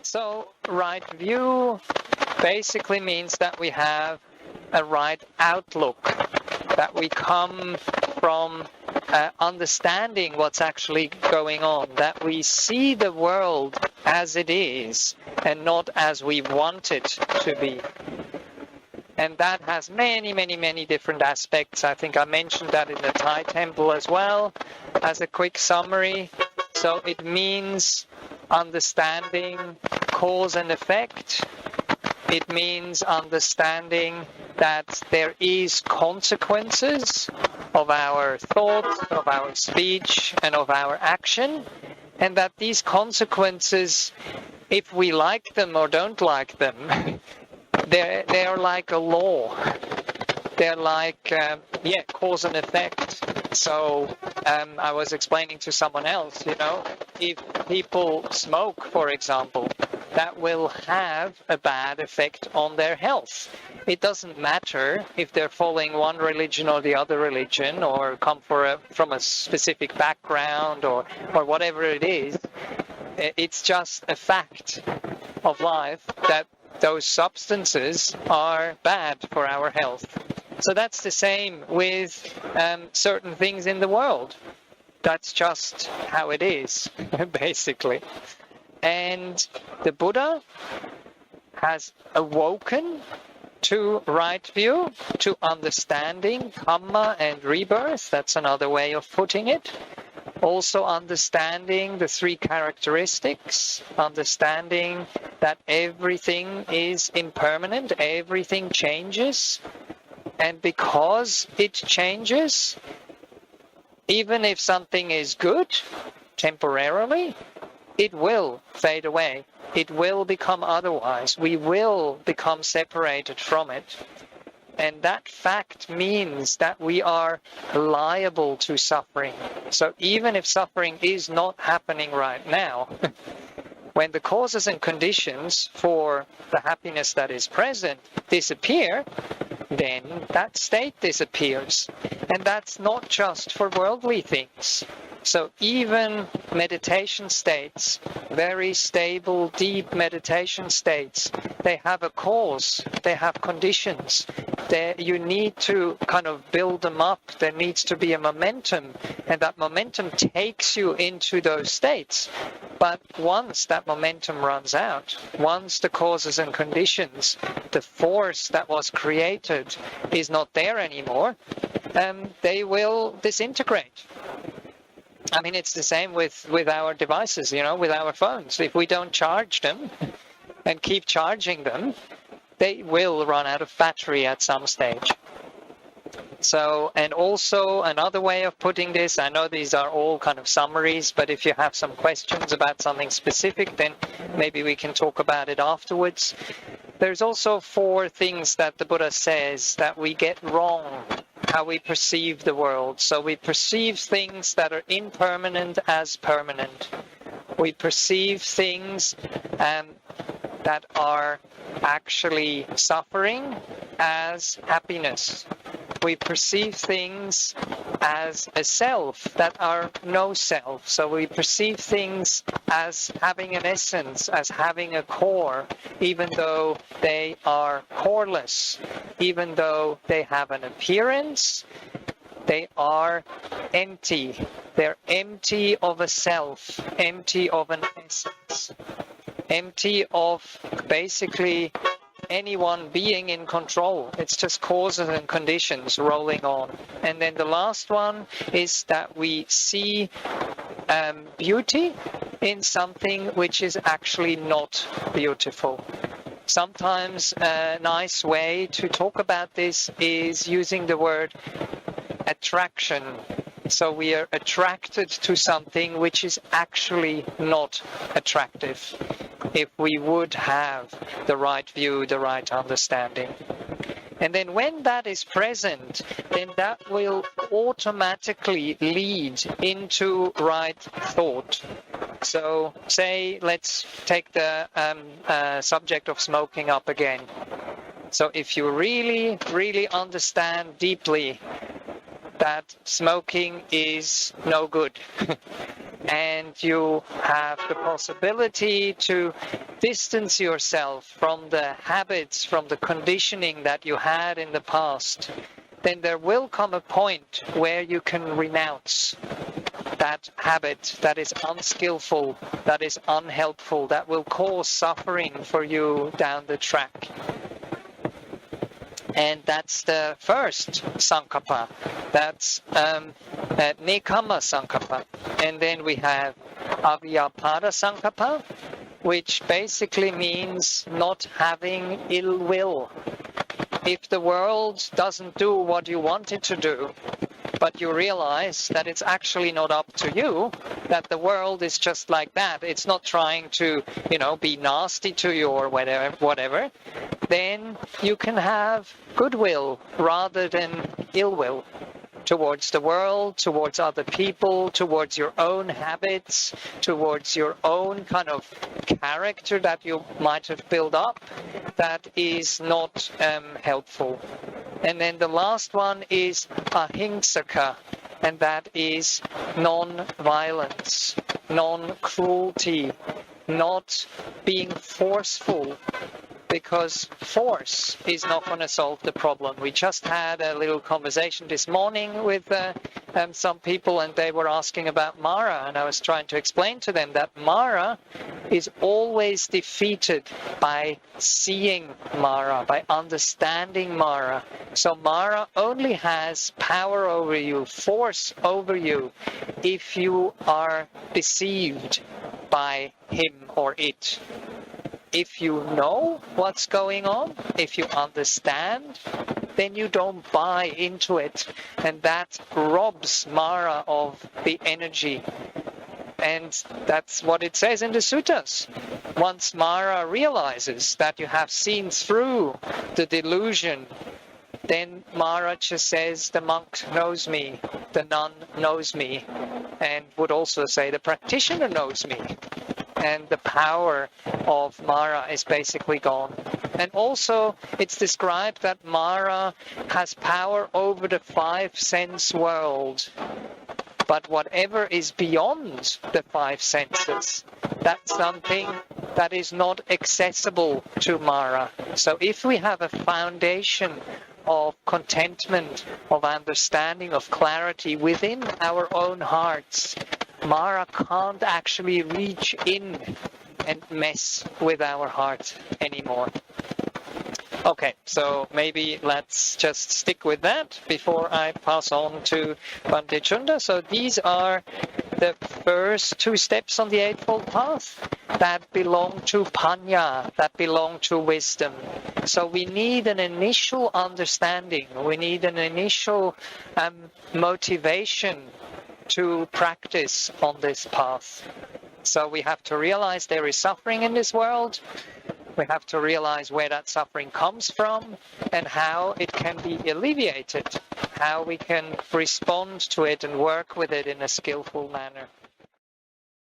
So right view basically means that we have a right outlook, that we come from understanding what's actually going on, that we see the world as it is and not as we want it to be. And that has many, many, many different aspects. I think I mentioned that in the Thai temple as well, as a quick summary. So it means understanding cause and effect. It means understanding that there is consequences of our thoughts, of our speech, and of our action, and that these consequences, if we like them or don't like them, they're like a law. They're like, cause and effect. So I was explaining to someone else, if people smoke, for example, that will have a bad effect on their health. It doesn't matter if they're following one religion or the other religion, or come from a specific background, or whatever it is. It's just a fact of life that those substances are bad for our health. So that's the same with certain things in the world. That's just how it is, basically. And the Buddha has awoken to right view, to understanding karma and rebirth. That's another way of putting it. Also understanding the three characteristics, understanding that everything is impermanent, everything changes. And because it changes, even if something is good temporarily, it will fade away. It will become otherwise. We will become separated from it. And that fact means that we are liable to suffering. So even if suffering is not happening right now, when the causes and conditions for the happiness that is present disappear, then that state disappears. And that's not just for worldly things. So even meditation states, very stable, deep meditation states, they have a cause, they have conditions. You need to kind of build them up. There needs to be a momentum, and that momentum takes you into those states. But once that momentum runs out, once the causes and conditions, the force that was created is not there anymore, they will disintegrate. I mean, it's the same with our devices, with our phones. If we don't charge them and keep charging them, they will run out of battery at some stage. So, and also another way of putting this, I know these are all kind of summaries, but if you have some questions about something specific, then maybe we can talk about it afterwards. There's also 4 things that the Buddha says that we get wrong, how we perceive the world. So we perceive things that are impermanent as permanent. We perceive things that are actually suffering as happiness. We perceive things as a self that are no self. So we perceive things as having an essence, as having a core, even though they are coreless, even though they have an appearance, they are empty. They're empty of a self, empty of an essence, empty of basically anyone being in control. It's just causes and conditions rolling on. And then the last one is that we see beauty in something which is actually not beautiful. Sometimes a nice way to talk about this is using the word attraction. So we are attracted to something which is actually not attractive, if we would have the right view, the right understanding. And then when that is present, then that will automatically lead into right thought. So say, let's take the subject of smoking up again. So if you really, really understand deeply that smoking is no good, and you have the possibility to distance yourself from the habits, from the conditioning that you had in the past, then there will come a point where you can renounce that habit that is unskillful, that is unhelpful, that will cause suffering for you down the track. And that's the first sankappa. That's nekama sankappa. And then we have avyapada sankappa, which basically means not having ill will. If the world doesn't do what you want it to do, but you realize that it's actually not up to you, that the world is just like that, it's not trying to, be nasty to you or whatever, then you can have goodwill rather than ill will towards the world, towards other people, towards your own habits, towards your own kind of character that you might have built up that is not helpful. And then the last one is ahimsaka, and that is non-violence, non-cruelty, not being forceful, because force is not going to solve the problem. We just had a little conversation this morning with some people, and they were asking about Mara, and I was trying to explain to them that Mara is always defeated by seeing Mara, by understanding Mara. So Mara only has power over you, force over you, if you are deceived by him or it. If you know what's going on, if you understand, then you don't buy into it. And that robs Mara of the energy. And that's what it says in the suttas. Once Mara realizes that you have seen through the delusion, then Mara just says, the monk knows me, the nun knows me, and would also say the practitioner knows me. And the power of Mara is basically gone. And also, it's described that Mara has power over the five sense world. But whatever is beyond the five senses, that's something that is not accessible to Mara. So if we have a foundation of contentment, of understanding, of clarity within our own hearts, Mara can't actually reach in and mess with our heart anymore. Okay, so maybe let's just stick with that before I pass on to Bhante Chunda. So these are the first two steps on the Eightfold Path that belong to Panya, that belong to wisdom. So we need an initial understanding, we need an initial motivation to practice on this path. So we have to realize there is suffering in this world. We have to realize where that suffering comes from and how it can be alleviated, how we can respond to it and work with it in a skillful manner.